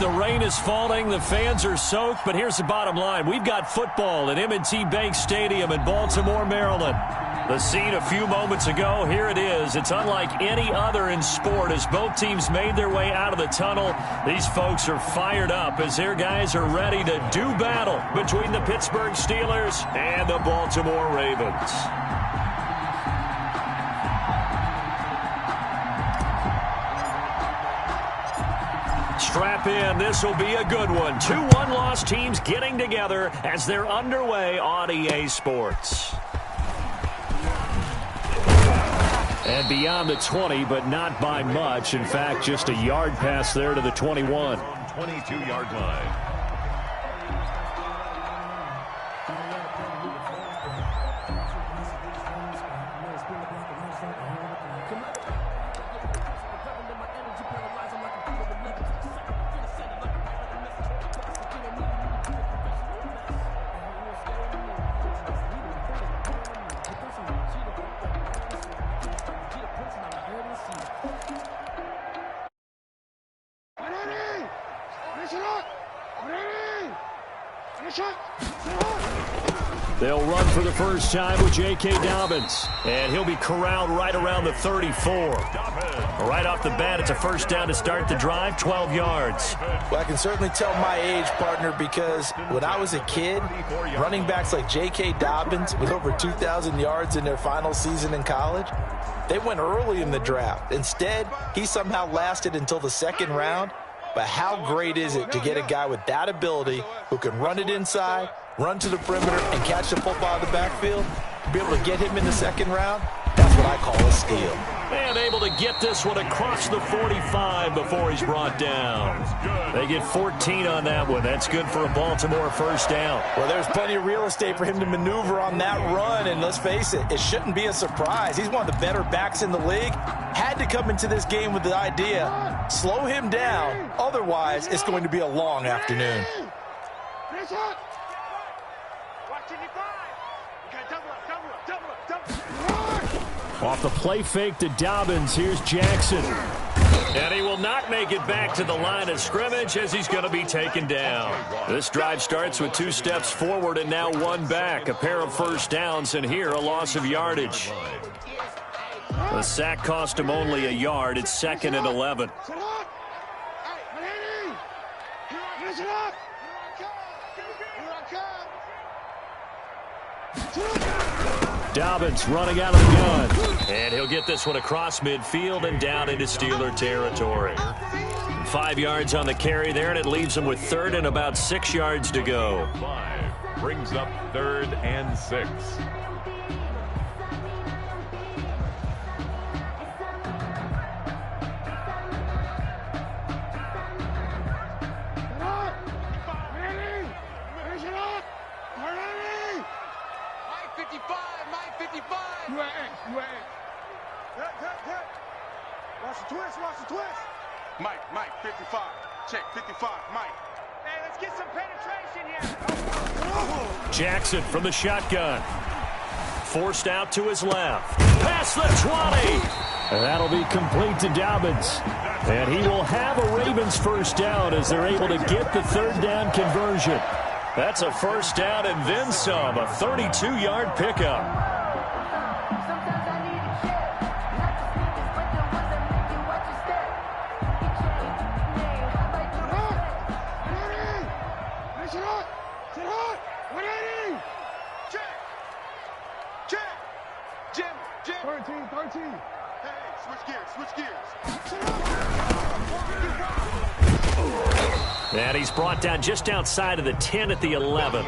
The rain is falling. The fans are soaked. But here's the bottom line. We've got football at M&T Bank Stadium in Baltimore, Maryland. The scene a few moments ago, here it is. It's unlike any other in sport as both teams made their way out of the tunnel. These folks are fired up as their guys are ready to do battle between the Pittsburgh Steelers and the Baltimore Ravens. Strap in. This will be a good one. 2 one-loss teams getting together as they're underway on EA Sports. And beyond the 20, but not by much. In fact, just a yard pass there to the 21. 22-yard line. They'll run for the first time with J.K. Dobbins. And he'll be corralled right around the 34. Right off the bat, it's a first down to start the drive, 12 yards. Well, I can certainly tell my age, partner, because when I was a kid, running backs like J.K. Dobbins with over 2,000 yards in their final season in college, they went early in the draft. Instead, he somehow lasted until the second round. But how great is it to get a guy with that ability who can run it inside, run to the perimeter, and catch the football out of the backfield? Be able to get him in the second round, that's what I call a steal. And able to get this one across the 45 before he's brought down. They get 14 on that one. That's good for a Baltimore first down. Well, there's plenty of real estate for him to maneuver on that run, and let's face it, it shouldn't be a surprise. He's one of the better backs in the league. Had to come into this game with the idea, slow him down, otherwise it's going to be a long afternoon. Off the play fake to Dobbins, here's Jackson. And he will not make it back to the line of scrimmage as he's going to be taken down. This drive starts with 2 steps forward and now 1 back. A pair of first downs, and here a loss of yardage. The sack cost him only a yard. It's 2nd and 11. Dobbins running out of the gun. And he'll get this one across midfield and down into Steeler territory. 5 yards on the carry there, and it leaves him with 3rd and about 6 yards to go. 5 brings up 3rd and 6. Mike, 55. Check, 55, Mike. Hey, let's get some penetration here. Jackson from the shotgun. Forced out to his left. Past the 20. And that'll be complete to Dobbins. And he will have a Ravens first down as they're able to get the 3rd down conversion. That's a first down and then some. A 32-yard pickup. And he's brought down just outside of the 10 at the 11.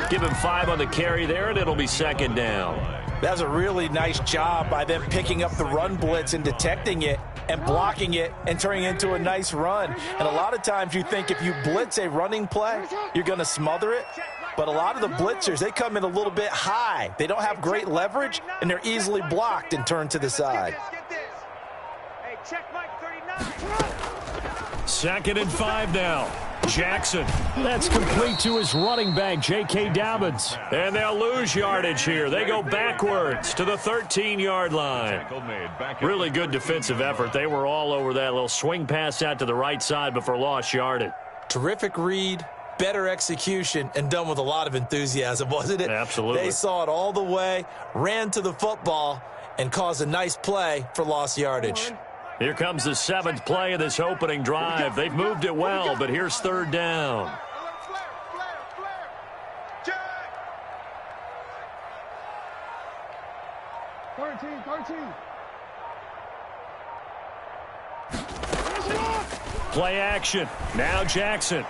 Give him 5 on the carry there, and it'll be 2nd down. That's a really nice job by them picking up the run blitz and detecting it and blocking it and turning it into a nice run. And a lot of times you think if you blitz a running play, you're going to smother it. But a lot of the blitzers, they come in a little bit high. They don't have great leverage, and they're easily blocked and turned to the side. Hey, check Mike 39. 2nd and 5 now. Jackson. That's complete to his running back, J.K. Dobbins. And they'll lose yardage here. They go backwards to the 13-yard line. Really good defensive effort. They were all over that little swing pass out to the right side before lost yardage. Terrific read, better execution, and done with a lot of enthusiasm, wasn't it? Absolutely. They saw it all the way, ran to the football, and caused a nice play for lost yardage. Here comes the 7th play of this opening drive. They've moved it well, but here's 3rd down. 13. Play action. Now Jackson.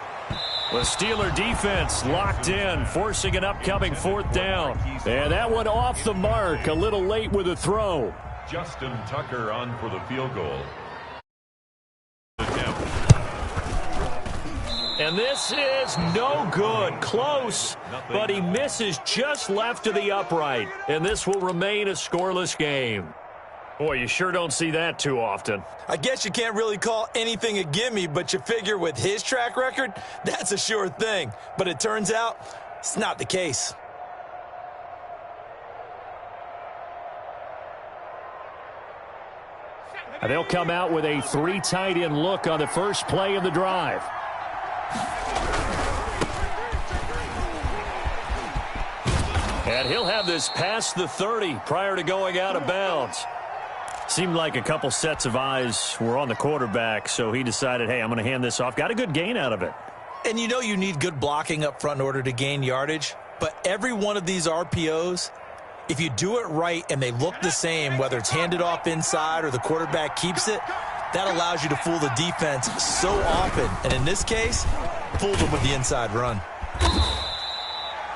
The Steeler defense locked in, forcing an upcoming 4th down. And that one off the mark, a little late with a throw. Justin Tucker on for the field goal. And this is no good. Close, but he misses just left of the upright. And this will remain a scoreless game. Boy, you sure don't see that too often. I guess you can't really call anything a gimme, but you figure with his track record, that's a sure thing. But it turns out it's not the case. And they'll come out with a 3 tight end look on the first play of the drive. And he'll have this past the 30 prior to going out of bounds. Seemed like a couple sets of eyes were on the quarterback, so he decided, hey, I'm going to hand this off. Got a good gain out of it. And you know you need good blocking up front in order to gain yardage, but every one of these RPOs, if you do it right and they look the same, whether it's handed off inside or the quarterback keeps it, that allows you to fool the defense so often. And in this case, fooled them with the inside run.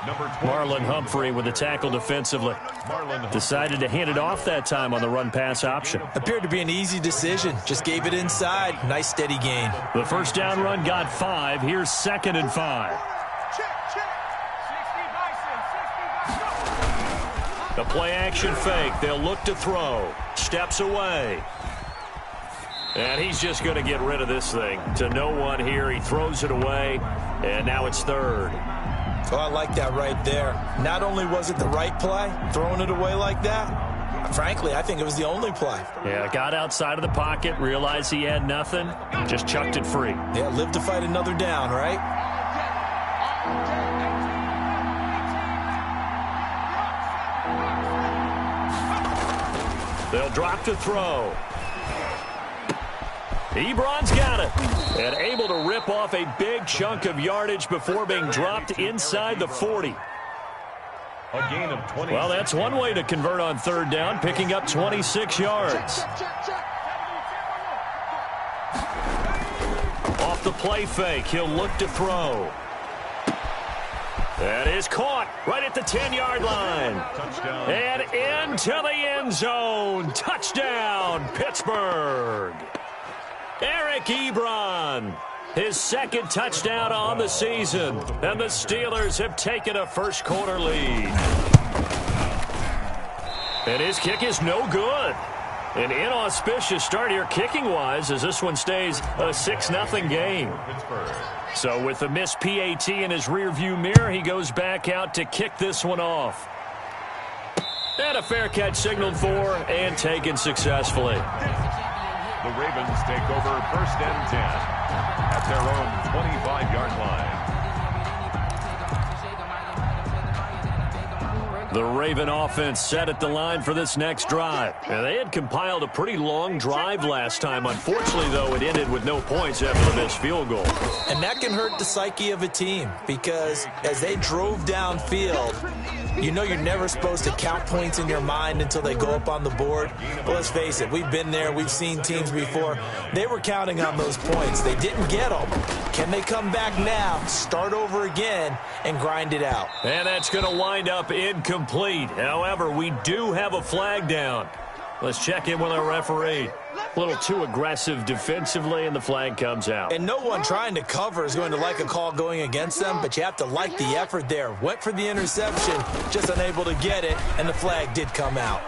Marlon Humphrey with the tackle defensively. Decided to hand it off that time on the run-pass option. Appeared to be an easy decision. Just gave it inside. Nice steady gain. The first down run got 5. Here's 2nd and 5. The play action fake. They'll look to throw. Steps away. And he's just going to get rid of this thing. To no one here. He throws it away. And now it's 3rd. Oh, I like that right there. Not only was it the right play, throwing it away like that, frankly, I think it was the only play. Yeah, got outside of the pocket, realized he had nothing, just chucked it free. Yeah, live to fight another down, right? They'll drop to throw. Ebron's got it. And able to rip off a big chunk of yardage before being dropped inside the 40. A gain of 20. Well, that's one way to convert on 3rd down, picking up 26 yards. Off the play fake, he'll look to throw. That is caught right at the 10-yard line. Touchdown. And into the end zone. Touchdown, Pittsburgh. Eric Ebron, his 2nd touchdown on the season, and the Steelers have taken a first-quarter lead. And his kick is no good. An inauspicious start here kicking-wise as this one stays a 6-0 game. So with the missed PAT in his rearview mirror, he goes back out to kick this one off. And a fair catch signaled for and taken successfully. The Ravens take over 1st and 10 at their own 25-yard line. The Raven offense set at the line for this next drive. And they had compiled a pretty long drive last time. Unfortunately, though, it ended with no points after the missed field goal. And that can hurt the psyche of a team because as they drove downfield, you know you're never supposed to count points in your mind until they go up on the board. But let's face it, we've been there. We've seen teams before. They were counting on those points. They didn't get them. Can they come back now, start over again, and grind it out? And that's going to wind up incomplete. However, we do have a flag down. Let's check in with our referee. A little too aggressive defensively, and the flag comes out. And no one trying to cover is going to like a call going against them, but you have to like the effort there. Went for the interception, just unable to get it, and the flag did come out.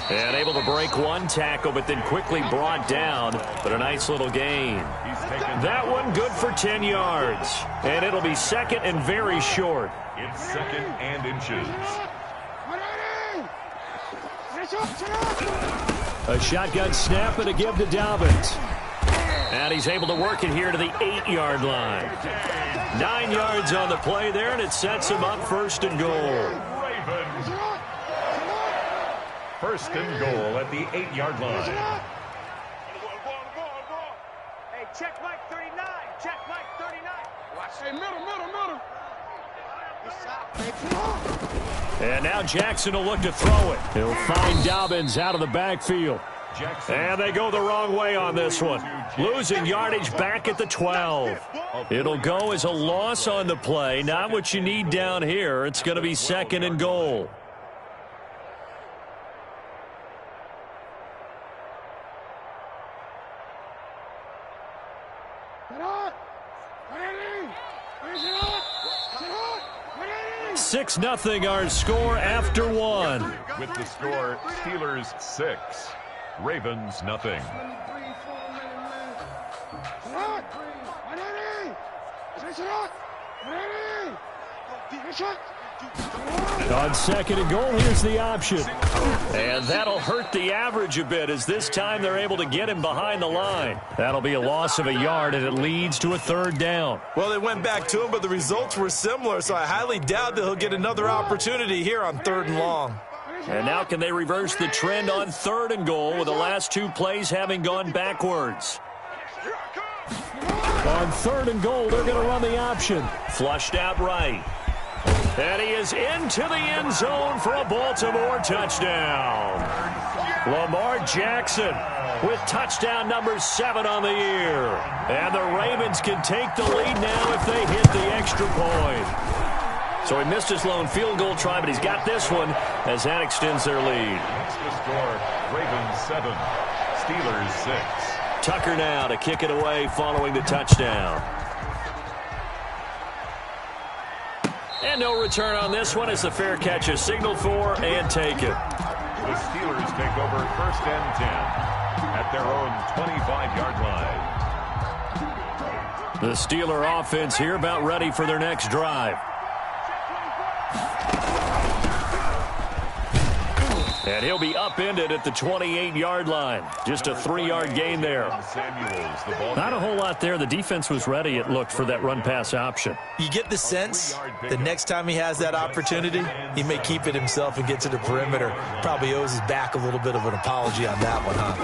And able to break one tackle, but then quickly brought down. But a nice little gain. That one good for 10 yards. And it'll be second and very short. It's second and inches. A shotgun snap and a give to Dobbins. And he's able to work it here to the 8-yard line. 9 yards on the play there, and it sets him up first and goal. First and goal at the 8-yard line. Hey, check Mike 39. Check Mike 39. Hey, middle. And now Jackson will look to throw it. He'll find Dobbins out of the backfield. And they go the wrong way on this one. Losing yardage back at the 12. It'll go as a loss on the play. Not what you need down here. It's going to be second and goal. Six nothing our score after one. With the score, Steelers 6, Ravens nothing. On second and goal, here's the option. And that'll hurt the average a bit as this time they're able to get him behind the line. That'll be a loss of a yard, and it leads to a third down. Well, they went back to him, but the results were similar, so I highly doubt that he'll get another opportunity here on third and long. And now can they reverse the trend on third and goal with the last two plays having gone backwards? On third and goal, they're going to run the option. Flushed out right. And he is into the end zone for a Baltimore touchdown. Lamar Jackson with touchdown number 7 on the year. And the Ravens can take the lead now if they hit the extra point. So he missed his lone field goal try, but he's got this one as that extends their lead. That's the score, Ravens 7, Steelers 6. Tucker now to kick it away following the touchdown. And no return on this one as the fair catch is signaled for and taken. The Steelers take over first and 10 at their own 25-yard line. The Steeler offense here about ready for their next drive. And he'll be upended at the 28-yard line. Just a 3-yard gain there. Not a whole lot there. The defense was ready, it looked, for that run-pass option. You get the sense the next time he has that opportunity, he may keep it himself and get to the perimeter. Probably owes his back a little bit of an apology on that one, huh?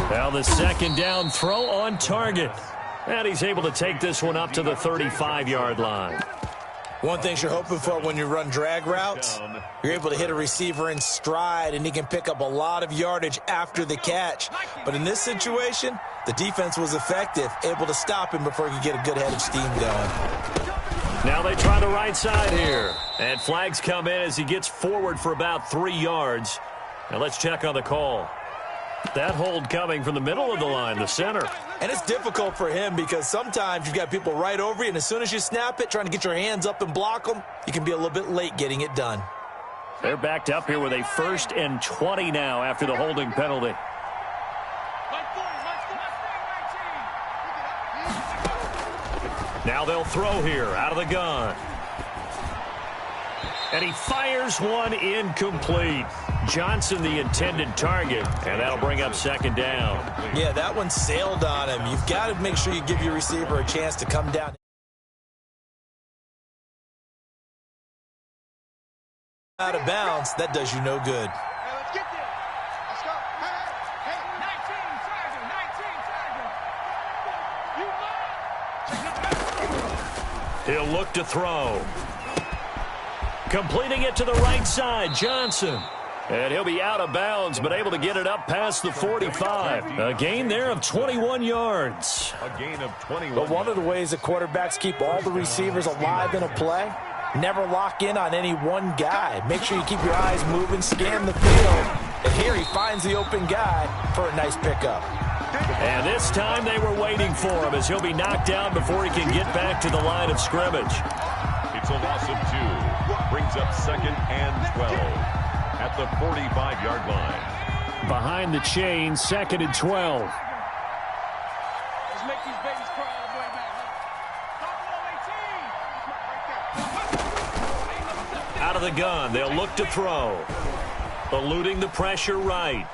Now the second down throw on target. And he's able to take this one up to the 35-yard line. One thing you're hoping for when you run drag routes, you're able to hit a receiver in stride, and he can pick up a lot of yardage after the catch. But in this situation, the defense was effective, able to stop him before he could get a good head of steam going. Now they try the right side here. And flags come in as he gets forward for about 3 yards. Now let's check on the call. That hold coming from the middle of the line, the center. And it's difficult for him because sometimes you've got people right over you, and as soon as you snap it, trying to get your hands up and block them, you can be a little bit late getting it done. They're backed up here with a 1st and 20 now after the holding penalty. Now they'll throw here out of the gun. And he fires one incomplete. Johnson the intended target, and that'll bring up second down. Yeah, that one sailed on him. You've got to make sure you give your receiver a chance to come down. Out of bounds, that does you no good. Hey, let's get this. Let's go. Hey, 19, Sergeant, 19, Sergeant. He'll look to throw. Completing it to the right side, Johnson. And he'll be out of bounds, but able to get it up past the 45. A gain there of 21 yards. A gain of 21. But one of the ways that quarterbacks keep all the receivers alive in a play, never lock in on any one guy. Make sure you keep your eyes moving, scan the field. And here he finds the open guy for a nice pickup. And this time they were waiting for him as he'll be knocked down before he can get back to the line of scrimmage. It's a loss of 2. Brings up 2nd and 12. at the 45-yard line. Behind the chain, 2nd and 12. Let's make these babies cry all the way back. Out of the gun, they'll look to throw. Eluding the pressure right.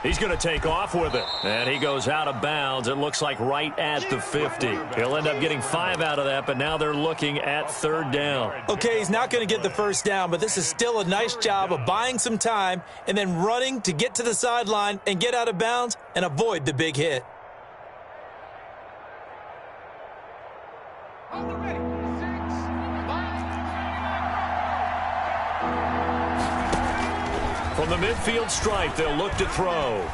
He's going to take off with it. And he goes out of bounds. It looks like right at the 50. He'll end up getting 5 out of that, but now they're looking at 3rd down. Okay, he's not going to get the first down, but this is still a nice job of buying some time and then running to get to the sideline and get out of bounds and avoid the big hit. From the midfield stripe, they'll look to throw.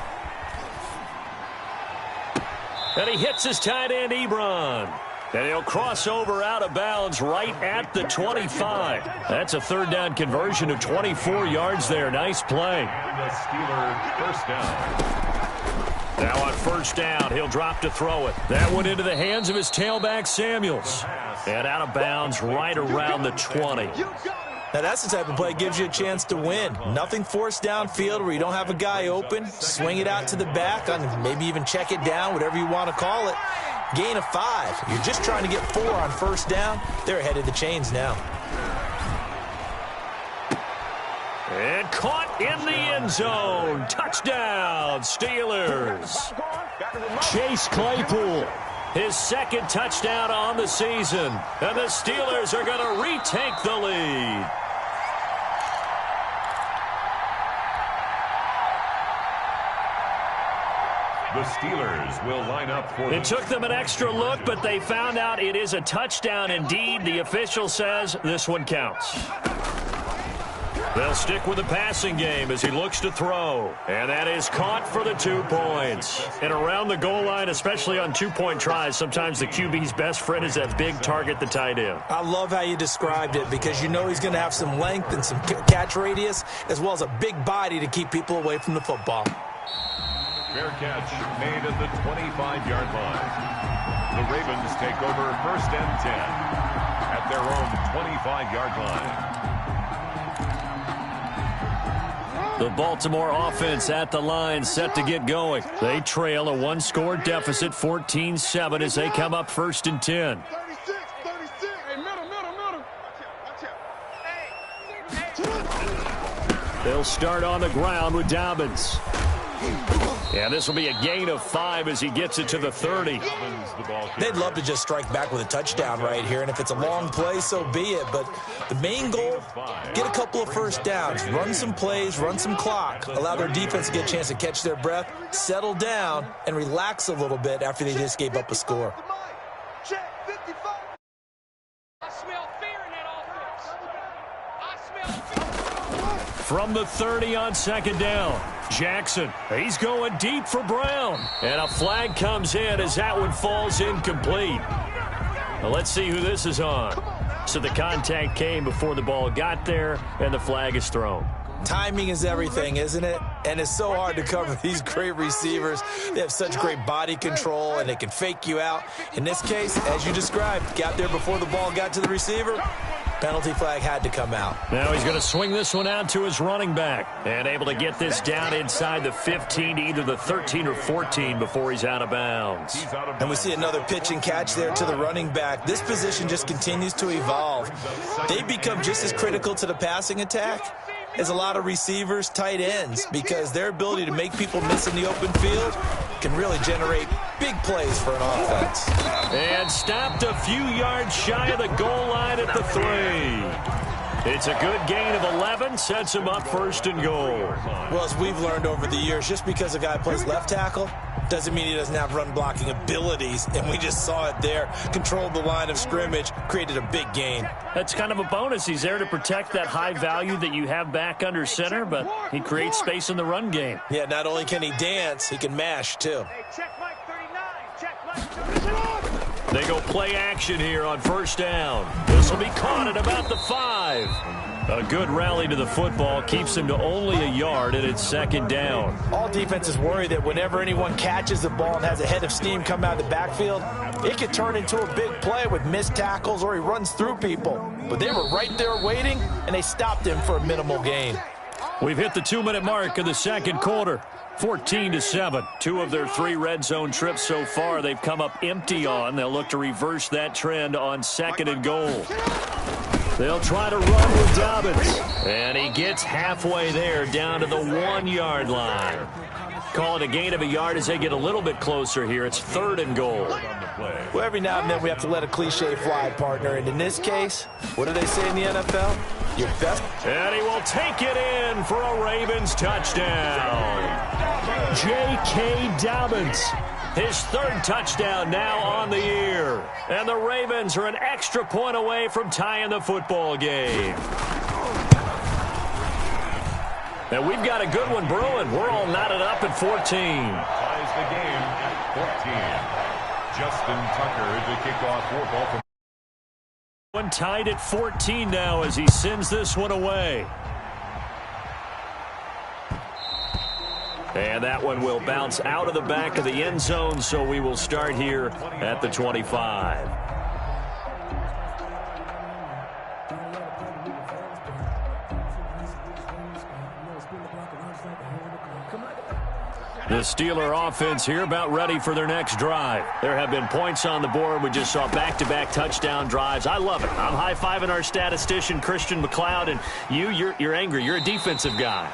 And he hits his tight end, Ebron. And he'll cross over out of bounds right at the 25. That's a 3rd down conversion of 24 yards there. Nice play. And the Steelers first down. Now on 1st down, he'll drop to throw it. That went into the hands of his tailback, Samuels. And out of bounds right around the 20. Now, that's the type of play that gives you a chance to win. Nothing forced downfield where you don't have a guy open. Swing it out to the back, maybe even check it down, whatever you want to call it. Gain of 5. You're just trying to get 4 on 1st down. They're ahead of the chains now. And caught in the end zone. Touchdown, Steelers. Chase Claypool. His 2nd touchdown on the season. And the Steelers are going to retake the lead. The Steelers will line up for... It took them an extra look, but they found out it is a touchdown indeed. The official says this one counts. They'll stick with the passing game as he looks to throw. And that is caught for the 2 points. And around the goal line, especially on 2-point tries, sometimes the QB's best friend is that big target, the tight end. I love how you described it because you know he's going to have some length and some catch radius as well as a big body to keep people away from the football. Fair catch made at the 25-yard line. The Ravens take over 1st and 10 at their own 25-yard line. The Baltimore offense at the line, set to get going. They trail a 1-score deficit, 14-7, as they come up 1st and 10. 36. Hey, middle. They'll start on the ground with Dobbins. And this will be a gain of 5 as he gets it to the 30. They'd love to just strike back with a touchdown right here, and if it's a long play, so be it. But the main goal, get a couple of 1st downs, run some plays, run some clock, allow their defense to get a chance to catch their breath, settle down, and relax a little bit after they just gave up a score. Check 55. I smell fear in that offense. I smell fear. From the 30 on 2nd down, Jackson, he's going deep for Brown. And a flag comes in as that one falls incomplete. Now let's see who this is on. So the contact came before the ball got there, and the flag is thrown. Timing is everything, isn't it? And it's so hard to cover these great receivers. They have such great body control, and they can fake you out. In this case, as you described, got there before the ball got to the receiver. Penalty flag had to come out. Now he's going to swing this one out to his running back. And able to get this down inside the 15 to either the 13 or 14 before he's out of bounds. And we see another pitch and catch there to the running back. This position just continues to evolve. They become just as critical to the passing attack as a lot of receivers, tight ends, because their ability to make people miss in the open field can really generate big plays for an offense. And stopped a few yards shy of the goal line at the 3. It's a good gain of 11, sets him up 1st and goal. Well, as we've learned over the years, just because a guy plays left tackle doesn't mean he doesn't have run blocking abilities, and we just saw it there. Controlled the line of scrimmage, created a big gain. That's kind of a bonus. He's there to protect that high value that you have back under center, but he creates space in the run game. Yeah, not only can he dance, he can mash, too. Hey, check Mike 39. Check Mike 39. They go play action here on 1st down. This will be caught at about the 5. A good rally to the football keeps him to only a yard, and it's 2nd down. All defenses worry that whenever anyone catches the ball and has a head of steam come out of the backfield, it could turn into a big play with missed tackles or he runs through people. But they were right there waiting, and they stopped him for a minimal gain. We've hit the 2-minute mark in the second quarter. 14-7. 2 of their 3 red zone trips so far they've come up empty on. They'll look to reverse that trend on 2nd and goal. They'll try to run with Dobbins. And he gets halfway there down to the 1-yard line. Call it a gain of a yard as they get a little bit closer here. It's 3rd and goal. Well, every now and then we have to let a cliche fly, partner. And in this case, what do they say in the NFL? Your best. And he will take it in for a Ravens touchdown. J.K. Dobbins. His 3rd touchdown now on the year. And the Ravens are an extra point away from tying the football game. And we've got a good one brewing. We're all knotted up at 14. Ties the game at 14. Justin Tucker to kick off for Baltimore. One tied at 14 now as he sends this one away. And that one will bounce out of the back of the end zone, so we will start here at the 25. The Steeler offense here about ready for their next drive. There have been points on the board. We just saw back-to-back touchdown drives. I love it. I'm high-fiving our statistician, Christian McLeod, and you're angry. You're a defensive guy.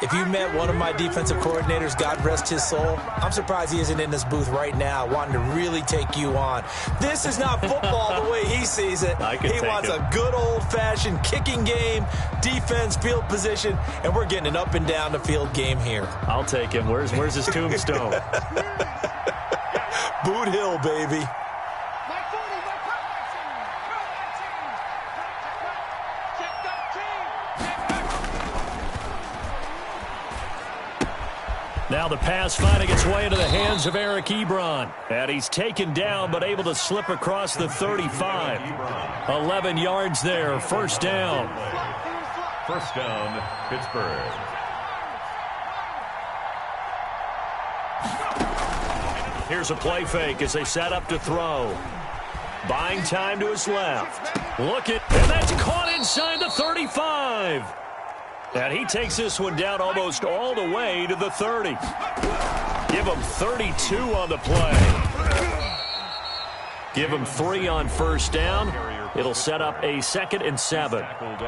If you met one of my defensive coordinators, God rest his soul, I'm surprised he isn't in this booth right now wanting to really take you on. This is not football the way he sees it. He wants a good old-fashioned kicking game, defense, field position, and we're getting an up-and-down-the-field game here. I'll take him. Where's his tombstone? Boot Hill, baby. Now the pass finding its way into the hands of Eric Ebron. And he's taken down but able to slip across the 35. 11 yards there, 1st down. 1st down, Pittsburgh. Here's a play fake as they set up to throw. Buying time to his left. Look at, and that's caught inside the 35. And he takes this one down almost all the way to the 30. Give him 32 on the play. Give him 3 on 1st down. It'll set up a 2nd and 7.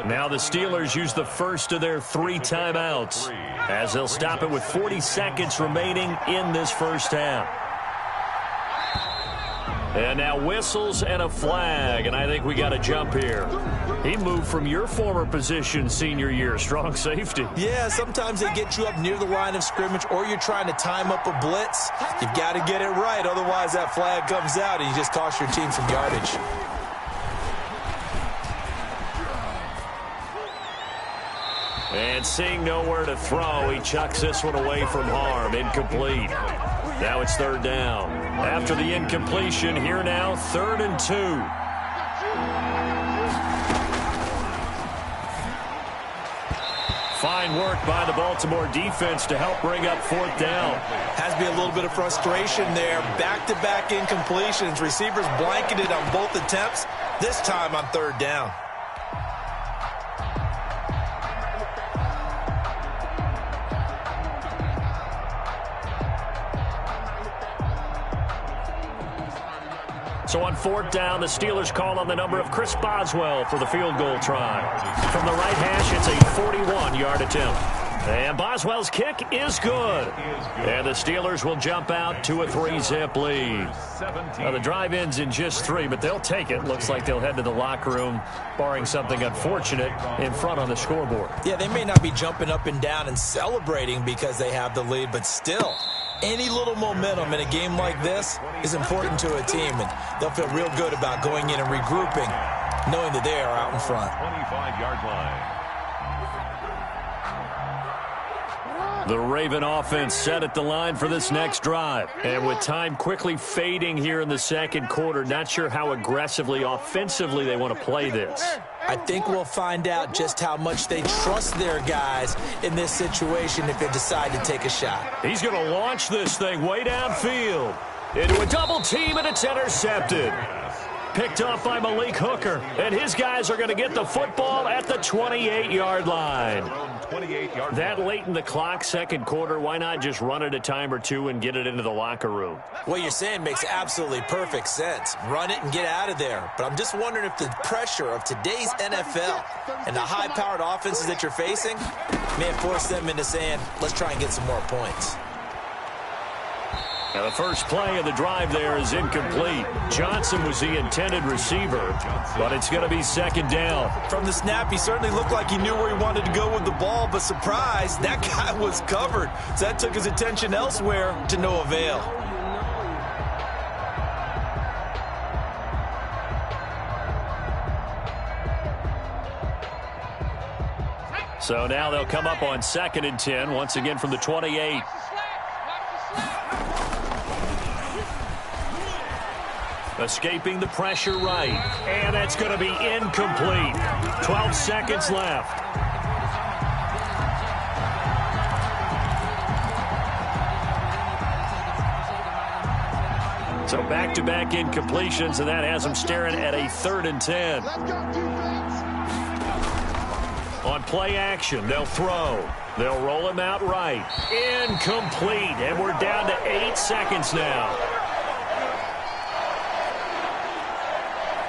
Now the Steelers use the first of their 3 timeouts as they'll stop it with 40 seconds remaining in this 1st half. And now whistles and a flag, and I think we got a jump here. He moved from your former position senior year, strong safety. Yeah, sometimes they get you up near the line of scrimmage or you're trying to time up a blitz. You've got to get it right, otherwise that flag comes out and you just cost your team some yardage. And seeing nowhere to throw, he chucks this one away from harm, incomplete. Now it's 3rd down. After the incompletion, here now, 3rd and 2. Fine work by the Baltimore defense to help bring up 4th down. Has to be a little bit of frustration there. Back-to-back incompletions. Receivers blanketed on both attempts, this time on 3rd down. So on 4th down, the Steelers call on the number of Chris Boswell for the field goal try. From the right hash, it's a 41-yard attempt. And Boswell's kick is good. And the Steelers will jump out to a 3-zip lead. Now the drive ends in just 3, but they'll take it. Looks like they'll head to the locker room, barring something unfortunate, in front on the scoreboard. Yeah, they may not be jumping up and down and celebrating because they have the lead, but still, any little momentum in a game like this is important to a team, and they'll feel real good about going in and regrouping, knowing that they are out in front. 25-yard line. The Raven offense set at the line for this next drive. And with time quickly fading here in the second quarter, not sure how aggressively, offensively they want to play this. I think we'll find out just how much they trust their guys in this situation if they decide to take a shot. He's going to launch this thing way downfield into a double team, and it's intercepted. Picked off by Malik Hooker, and his guys are going to get the football at the 28-yard line. 28-yard That line. late in the clock, second quarter, why not just run it a time or two and get it into the locker room? What you're saying makes absolutely perfect sense. Run it and get out of there. But I'm just wondering if the pressure of today's NFL and the high-powered offenses that you're facing may have forced them into saying, let's try and get some more points. Now the first play of the drive there is incomplete. Johnson was the intended receiver, but it's going to be second down. From the snap, he certainly looked like he knew where he wanted to go with the ball, but surprise, that guy was covered. So that took his attention elsewhere to no avail. So now they'll come up on 2nd and 10, once again from the 28. Escaping the pressure right. And that's going to be incomplete. 12 seconds left. So back-to-back incompletions, and that has them staring at a 3rd and 10. On play action, they'll throw. They'll roll him out right. Incomplete. And we're down to 8 seconds now.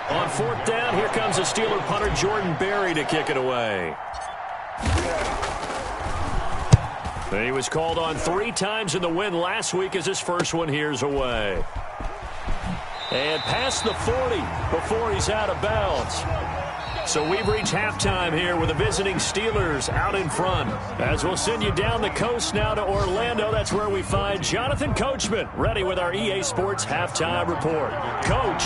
On 4th down, here comes the Steeler punter, Jordan Berry, to kick it away. He was called on 3 times in the win last week as his first one here's away. And past the 40 before he's out of bounds. So we've reached halftime here with the visiting Steelers out in front. As we'll send you down the coast now to Orlando. That's where we find Jonathan Coachman ready with our EA Sports halftime report. Coach.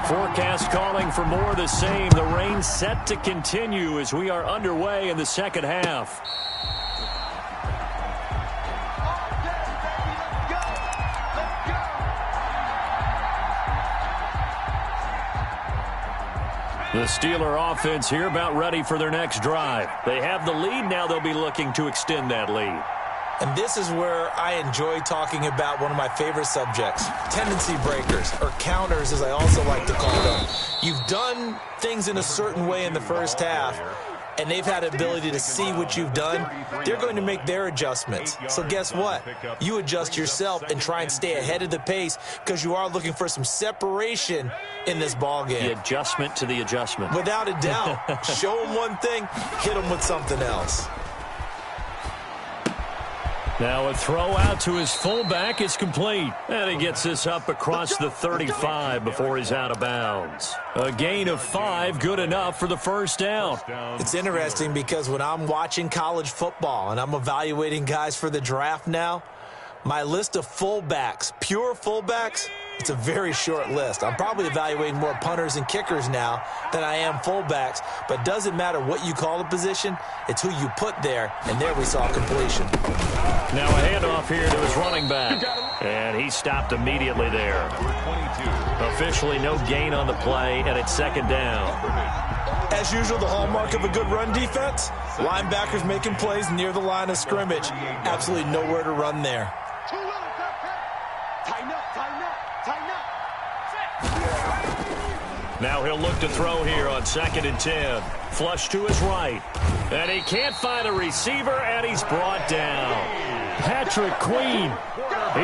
Forecast calling for more of the same. The rain set to continue as we are underway in the second half. The Steeler offense here about ready for their next drive. They have the lead. Now they'll be looking to extend that lead. And this is where I enjoy talking about one of my favorite subjects, tendency breakers, or counters as I also like to call them. You've done things in a certain way in the first half, and they've had the ability to see what you've done. They're going to make their adjustments. So guess what? You adjust yourself and try and stay ahead of the pace because you are looking for some separation in this ballgame. The adjustment to the adjustment. Without a doubt. Show them one thing, hit them with something else. Now a throw out to his fullback is complete. And he gets this up across the 35 before he's out of bounds. A gain of 5, good enough for the first down. It's interesting because when I'm watching college football and I'm evaluating guys for the draft now, my list of fullbacks, pure fullbacks, it's a very short list. I'm probably evaluating more punters and kickers now than I am fullbacks, but doesn't matter what you call the position, it's who you put there, and there we saw completion. Now a handoff here to his running back, and he stopped immediately there. Officially no gain on the play, and it's second down. As usual, the hallmark of a good run defense, linebackers making plays near the line of scrimmage. Absolutely nowhere to run there. Now he'll look to throw here on 2nd and 10. Flush to his right. And he can't find a receiver, and he's brought down. Patrick Queen.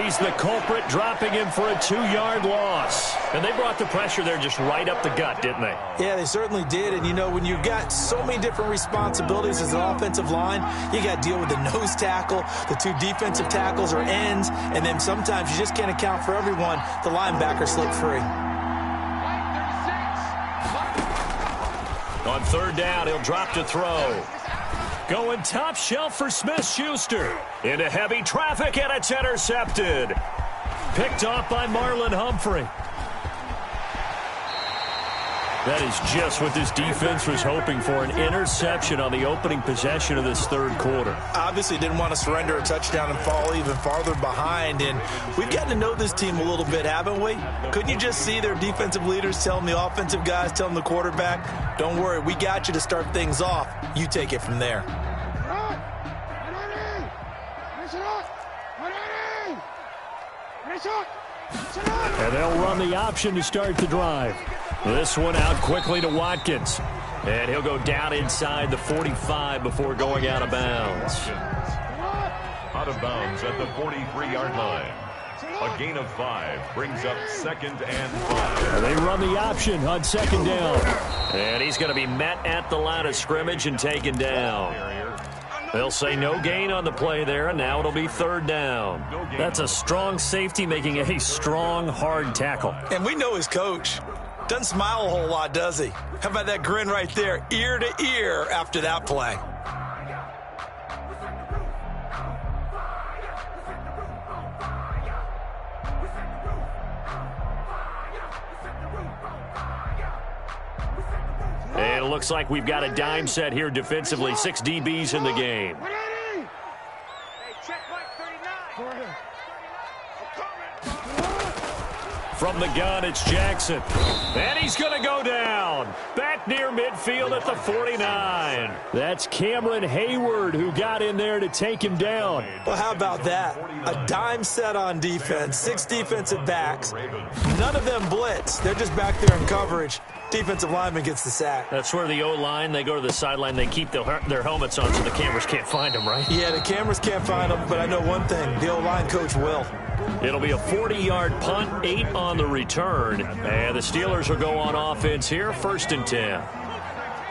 He's the culprit, dropping him for a 2-yard loss. And they brought the pressure there just right up the gut, didn't they? Yeah, they certainly did. And, you know, when you've got so many different responsibilities as an offensive line, you got to deal with the nose tackle, the 2 defensive tackles or ends, and then sometimes you just can't account for everyone. The linebacker slipped free. On 3rd down, he'll drop to throw. Going top shelf for Smith-Schuster. Into heavy traffic, and it's intercepted. Picked off by Marlon Humphrey. That is just what this defense was hoping for, an interception on the opening possession of this 3rd quarter. Obviously didn't want to surrender a touchdown and fall even farther behind, and we've gotten to know this team a little bit, haven't we? Couldn't you just see their defensive leaders telling the offensive guys, telling the quarterback, don't worry, we got you to start things off. You take it from there. And they'll run the option to start the drive. This one out quickly to Watkins. And he'll go down inside the 45 before going out of bounds. Out of bounds at the 43-yard line. A gain of 5 brings up 2nd and 5. They run the option on 2nd down. And he's going to be met at the line of scrimmage and taken down. They'll say no gain on the play there, and now it'll be 3rd down. That's a strong safety making a strong, hard tackle. And we know his coach. Doesn't smile a whole lot, does he? How about that grin right there, ear to ear after that play? And it looks like we've got a dime set here defensively. 6 DBs in the game. Hey, check Mike 39. From the gun, it's Jackson. And he's going to go down. Back near midfield at the 49. That's Cameron Hayward who got in there to take him down. Well, how about that? A dime set on defense, 6 defensive backs. None of them blitz. They're just back there in coverage. Defensive lineman gets the sack. That's where the O-line, they go to the sideline, they keep their helmets on so the cameras can't find them, right? Yeah, the cameras can't find them, but I know one thing. The O-line coach will. It'll be a 40-yard punt, 8 on the return. And the Steelers will go on offense here, 1st and 10.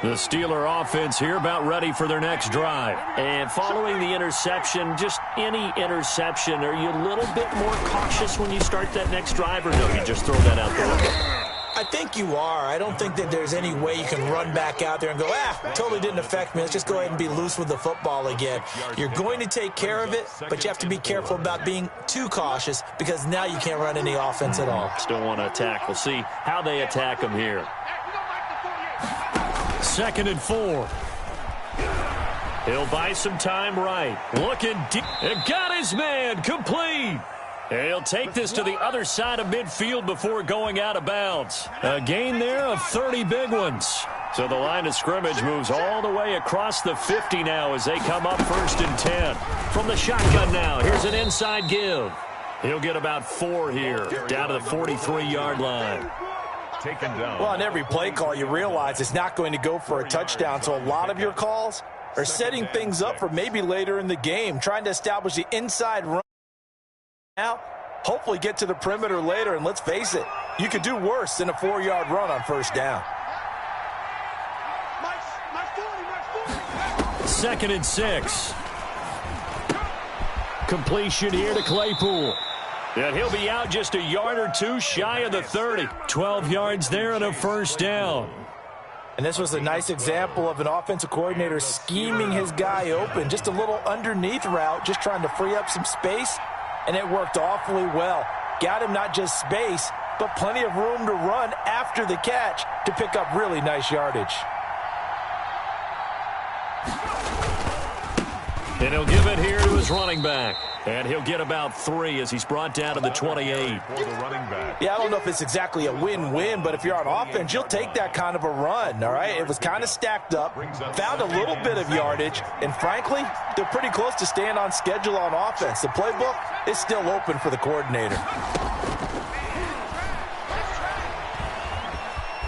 The Steeler offense here about ready for their next drive. And following the interception, just any interception, are you a little bit more cautious when you start that next drive, or no, you just throw that out the window? I think you are. I don't think that there's any way you can run back out there and go, totally didn't affect me. Let's just go ahead and be loose with the football again. You're going to take care of it, but you have to be careful about being too cautious because now you can't run any offense at all. Still want to attack. We'll see how they attack them here. 2nd and 4. He'll buy some time right. Looking deep. And got his man complete. And he'll take this to the other side of midfield before going out of bounds. A gain there of 30 big ones. So the line of scrimmage moves all the way across the 50 now as they come up 1st and 10. From the shotgun now, here's an inside give. He'll get about 4 here, down to the 43-yard line. Taken down. Well, on every play call, you realize it's not going to go for a touchdown, so a lot of your calls are setting things up for maybe later in the game, trying to establish the inside run. Now, hopefully get to the perimeter later, and let's face it, you could do worse than a 4-yard run on 1st down. 2nd and 6. Completion here to Claypool. And he'll be out just a yard or 2 shy of the 30. 12 yards there and a 1st down. And this was a nice example of an offensive coordinator scheming his guy open. Just a little underneath route, just trying to free up some space. And it worked awfully well. Got him not just space, but plenty of room to run after the catch to pick up really nice yardage. And he'll give it here to his running back. And he'll get about 3 as he's brought down to the 28. Yeah, I don't know if it's exactly a win-win, but if you're on offense, you'll take that kind of a run, all right? It was kind of stacked up, found a little bit of yardage, and frankly, they're pretty close to staying on schedule on offense. The playbook is still open for the coordinator.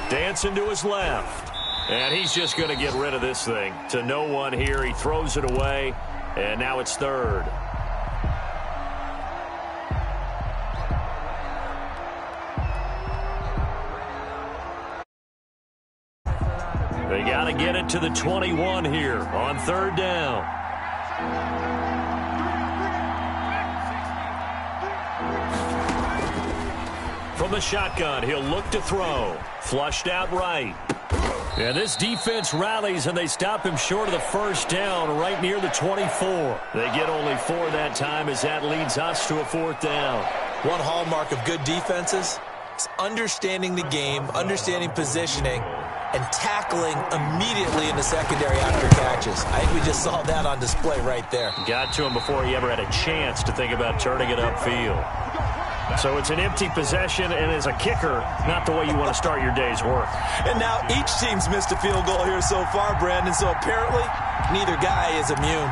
Dancing to his left. And he's just going to get rid of this thing. To no one here. He throws it away, and now it's 3rd. They got to get it to the 21 here on 3rd down. From the shotgun, he'll look to throw. Flushed out right. And this defense rallies, and they stop him short of the 1st down right near the 24. They get only 4 that time as that leads us to a 4th down. One hallmark of good defenses is understanding the game, understanding positioning, and tackling immediately in the secondary after catches. I think we just saw that on display right there. Got to him before he ever had a chance to think about turning it upfield. So it's an empty possession, and as a kicker, not the way you want to start your day's work. And now each team's missed a field goal here so far, Brandon, so apparently neither guy is immune.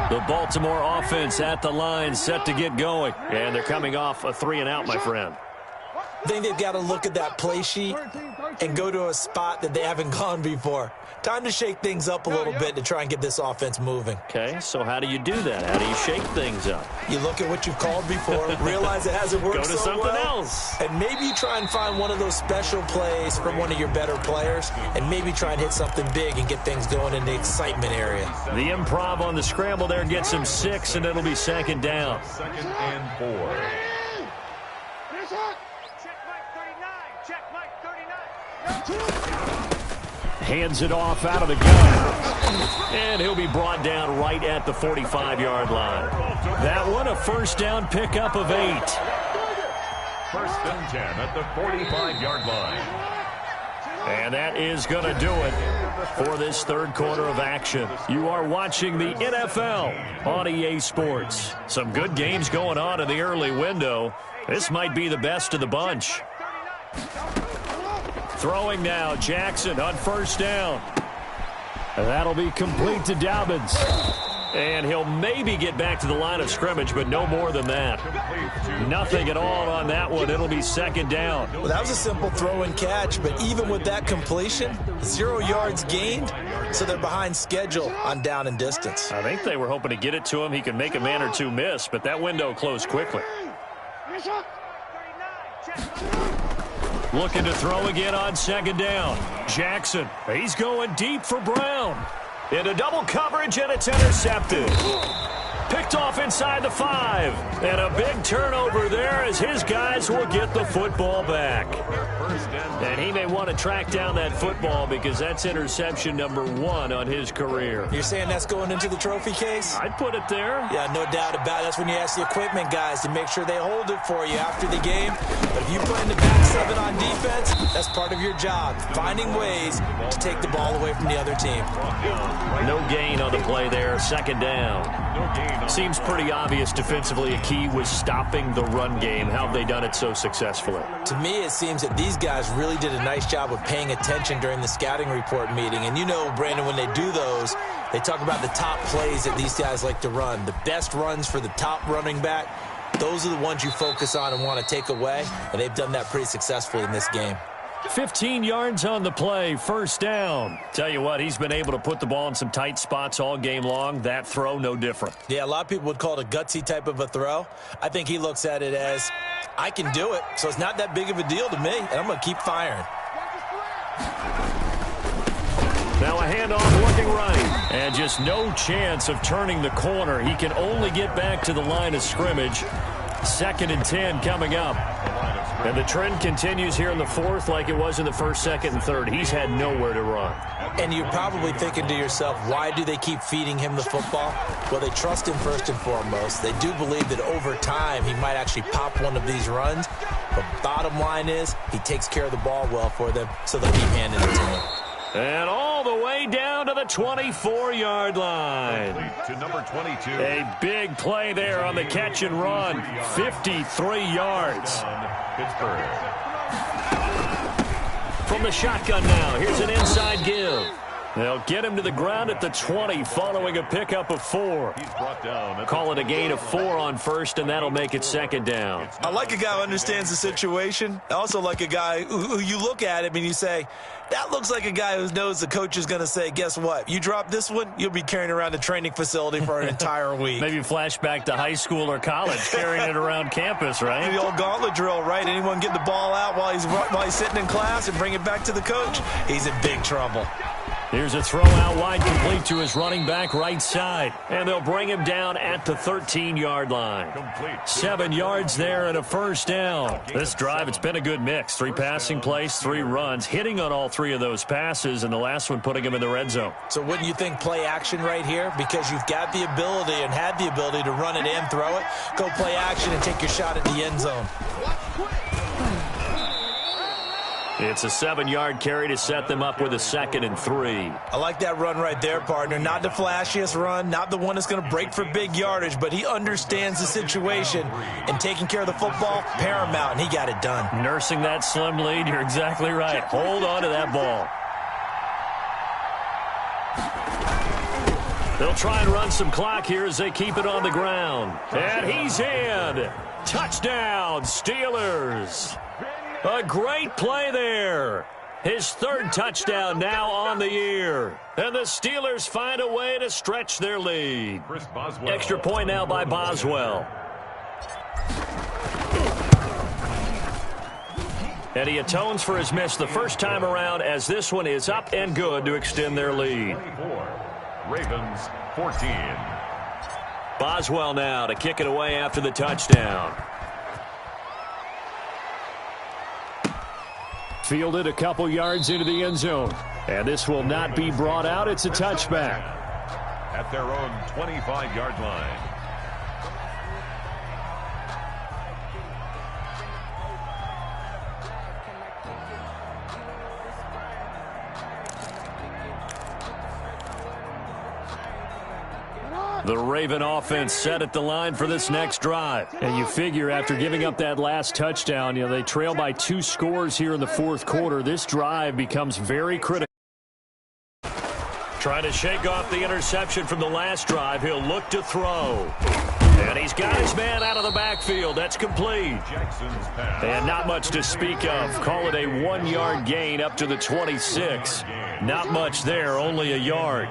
The Baltimore offense at the line, set to get going. And they're coming off a 3-and-out, my friend. I think they've got to look at that play sheet and go to a spot that they haven't gone before. Time to shake things up a little bit to try and get this offense moving. Okay, so how do you do that? How do you shake things up? You look at what you've called before, realize it hasn't worked Go to so something well, else. and maybe you try and find one of those special plays from one of your better players, and maybe try and hit something big and get things going in the excitement area. The improv on the scramble there gets him 6, and it'll be second down. 2nd and 4. Check Mike 39. Check Mike 39. Hands it off out of the gun. And he'll be brought down right at the 45-yard line. That one, a first down pickup of 8. 1st and 10 at the 45-yard line. And that is going to do it for this third quarter of action. You are watching the NFL on EA Sports. Some good games going on in the early window. This might be the best of the bunch. Throwing now, Jackson on first down. And that'll be complete to Dobbins. And he'll maybe get back to the line of scrimmage, but no more than that. Nothing at all on that one. It'll be second down. Well, that was a simple throw and catch, but even with that completion, 0 yards gained, so they're behind schedule on down and distance. I think they were hoping to get it to him. He could make a man or two miss, but that window closed quickly. Looking to throw again on second down. Jackson, he's going deep for Brown. Into double coverage, and it's intercepted. Picked off inside the 5. And a big turnover there as his guys will get the football back. And he may want to track down that football because that's interception number 1 on his career. You're saying that's going into the trophy case? I'd put it there. Yeah, no doubt about it. That's when you ask the equipment guys to make sure they hold it for you after the game. But if you play in the back 7 on defense, that's part of your job, finding ways to take the ball away from the other team. No gain on the play there, second down. Seems pretty obvious defensively a key was stopping the run game. How have they done it so successfully? To me, it seems that these guys really did a nice job of paying attention during the scouting report meeting. And you know, Brandon, when they do those, they talk about the top plays that these guys like to run. The best runs for the top running back, those are the ones you focus on and want to take away. And they've done that pretty successfully in this game. 15 yards on the play, first down. Tell you what, he's been able to put the ball in some tight spots all game long. That throw, no different. Yeah, a lot of people would call it a gutsy type of a throw. I think he looks at it as, I can do it, so it's not that big of a deal to me, and I'm going to keep firing. Now a handoff looking right. And just no chance of turning the corner. He can only get back to the line of scrimmage. 2nd and 10 coming up. And the trend continues here in the 4th like it was in the 1st, 2nd, and 3rd. He's had nowhere to run. And you're probably thinking to yourself, why do they keep feeding him the football? Well, they trust him first and foremost. They do believe that over time he might actually pop one of these runs. But bottom line is he takes care of the ball well for them, so they'll keep handing it to him. And all the way down to the 24-yard line. To number 22. A big play there on the catch and run. 53 yards. Pittsburgh. From the shotgun now, here's an inside give. They'll get him to the ground at the 20 following a pickup of 4. He's brought down. Call it a gain of 4 on first, and that'll make it second down. I like a guy who understands the situation. I also like a guy who you look at him and you say, that looks like a guy who knows the coach is going to say, guess what? You drop this one, you'll be carrying around the training facility for an entire week. Maybe flashback to high school or college, carrying it around campus, right? The old gauntlet drill, right? Anyone get the ball out while he's sitting in class and bring it back to the coach? He's in big trouble. Here's a throw out wide, complete to his running back right side. And they'll bring him down at the 13-yard line. 7 yards there and a first down. This drive, it's been a good mix. 3 passing plays, 3 runs, hitting on all 3 of those passes, and the last one putting him in the red zone. So wouldn't you think play action right here? Because you've got the ability and had the ability to run it and throw it. Go play action and take your shot at the end zone. It's a 7-yard carry to set them up with a 2nd and 3. I like that run right there, partner. Not the flashiest run, not the one that's going to break for big yardage, but he understands the situation, and taking care of the football, paramount, and he got it done. Nursing that slim lead, you're exactly right. Hold on to that ball. They'll try and run some clock here as they keep it on the ground. And he's in. Touchdown, Steelers. A great play there. His third touchdown now on the year. And the Steelers find a way to stretch their lead. Extra point now by Boswell. And he atones for his miss the first time around as this one is up and good to extend their lead. 24, Ravens 14. Boswell now to kick it away after the touchdown. Fielded a couple yards into the end zone. And this will not be brought out. It's a touchback. At their own 25-yard line. The Raven offense set at the line for this next drive. And you figure after giving up that last touchdown, they trail by 2 scores here in the fourth quarter. This drive becomes very critical. Trying to shake off the interception from the last drive. He'll look to throw. And he's got his man out of the backfield. That's complete. And not much to speak of. Call it a 1-yard gain up to the 26. Not much there, only a yard.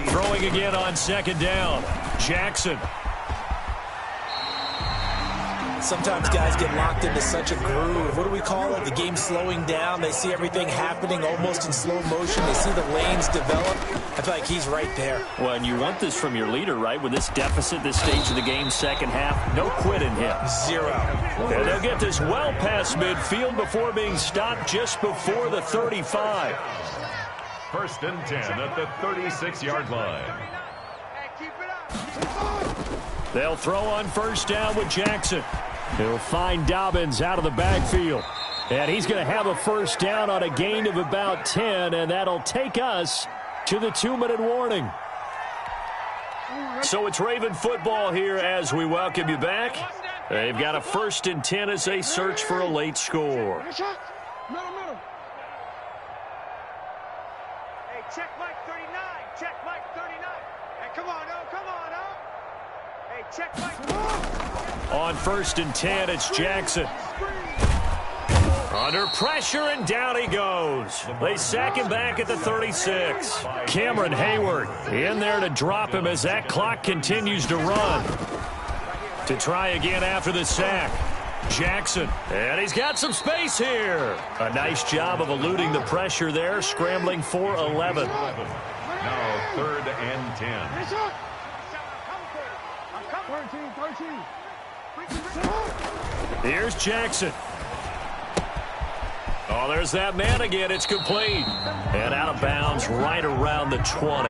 Throwing again on second down. Jackson. Sometimes guys get locked into such a groove. What do we call it? The game slowing down. They see everything happening almost in slow motion. They see the lanes develop. I feel like he's right there. Well, and you want this from your leader, right? With this deficit, this stage of the game, second half, no quit in him. 0. And they'll get this well past midfield before being stopped just before the 35. First and 10 at the 36-yard line. They'll throw on first down with Jackson. He'll find Dobbins out of the backfield. And he's going to have a first down on a gain of about 10, and that'll take us to the 2-minute warning. So it's Raven football here as we welcome you back. They've got a first and 10 as they search for a late score. Check Mike 39. Check Mike 39. Hey, come on, oh, come on, oh. Hey, check Mike. On first and 10, it's Jackson. Under pressure, and down he goes. They sack him back at the 36. Cameron Hayward in there to drop him as that clock continues to run. To try again after the sack. Jackson, and he's got some space here. A nice job of eluding the pressure there, scrambling for 11. Now 3rd and 10. Here's Jackson. Oh, there's that man again. It's complete. And out of bounds right around the 20.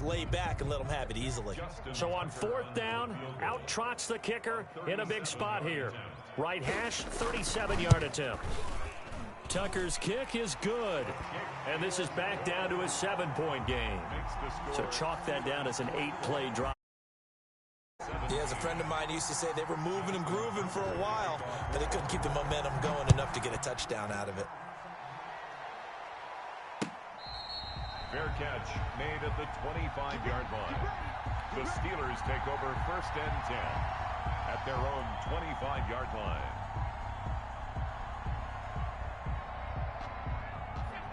Lay back and let them have it easily. So on 4th down, out trots the kicker in a big spot here. Right hash, 37-yard attempt. Tucker's kick is good. And this is back down to a 7-point game. So chalk that down as an 8-play drive. Yeah, as a friend of mine used to say, they were moving and grooving for a while, but they couldn't keep the momentum going enough to get a touchdown out of it. Fair catch made at the 25-yard line. The Steelers take over first and 10 at their own 25-yard line.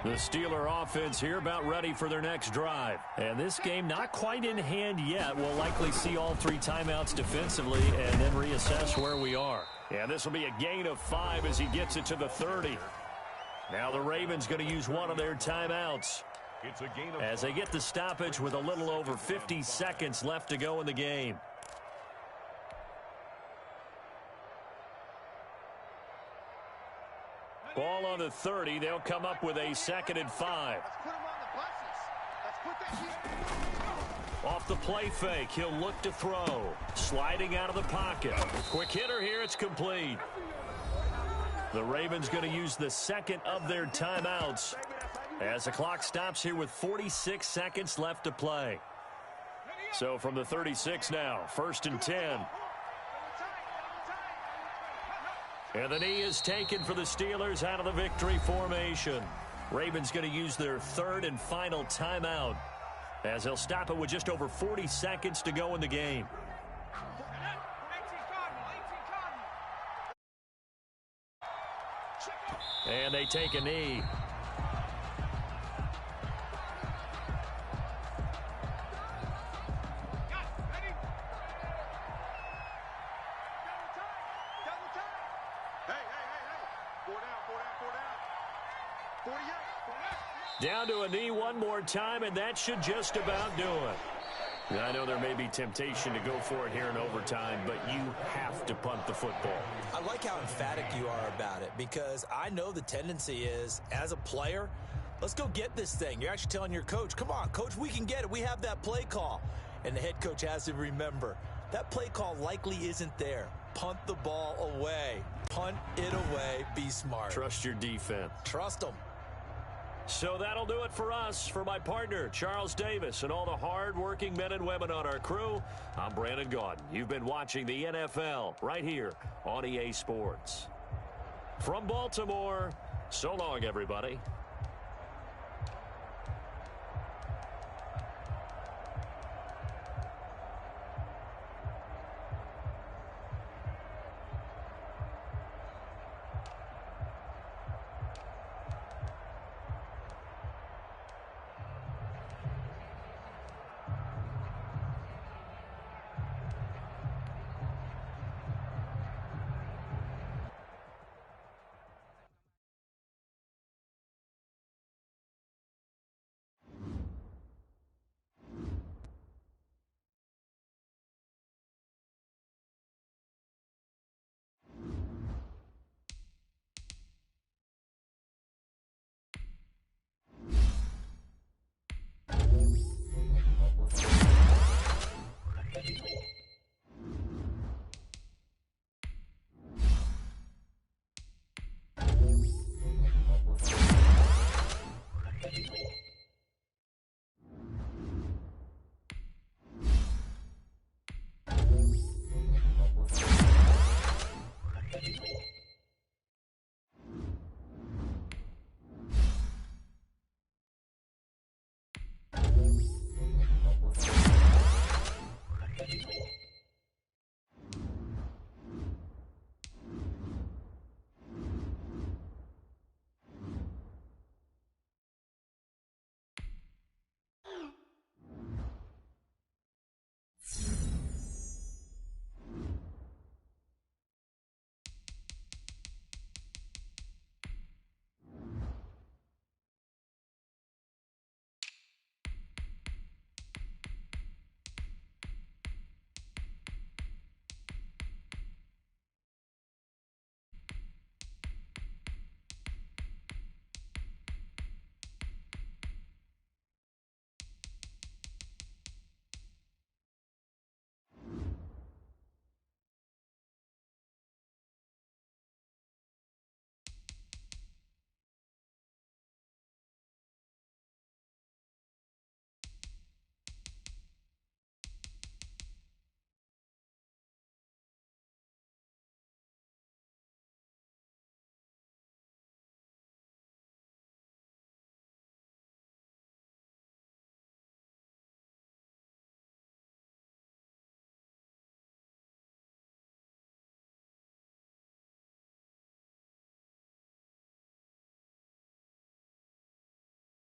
The Steeler offense here about ready for their next drive. And this game not quite in hand yet. We'll likely see all 3 timeouts defensively and then reassess where we are. Yeah, this will be a gain of 5 as he gets it to the 30. Now the Ravens going to use one of their timeouts. It's a gain of as they get the stoppage with a little over 50 seconds left to go in the game. Ball on the 30. They'll come up with a 2nd and 5. Off the play fake, he'll look to throw. Sliding out of the pocket. Quick hitter here, it's complete. The Ravens going to use the 2nd of their timeouts as the clock stops here with 46 seconds left to play. So from the 36 now, 1st and 10. And the knee is taken for the Steelers out of the victory formation. Ravens going to use their third and final timeout as they'll stop it with just over 40 seconds to go in the game. And they take a knee. Down to a knee one more time, and that should just about do it. I know there may be temptation to go for it here in overtime, but you have to punt the football. I like how emphatic you are about it, because I know the tendency is, as a player, let's go get this thing. You're actually telling your coach, come on, coach, we can get it. We have that play call. And the head coach has to remember, that play call likely isn't there. Punt the ball away. Punt it away. Be smart. Trust your defense. Trust them. So that'll do it for us. For my partner, Charles Davis, and all the hard-working men and women on our crew, I'm Brandon Gaudin. You've been watching the NFL right here on EA Sports. From Baltimore, so long, everybody.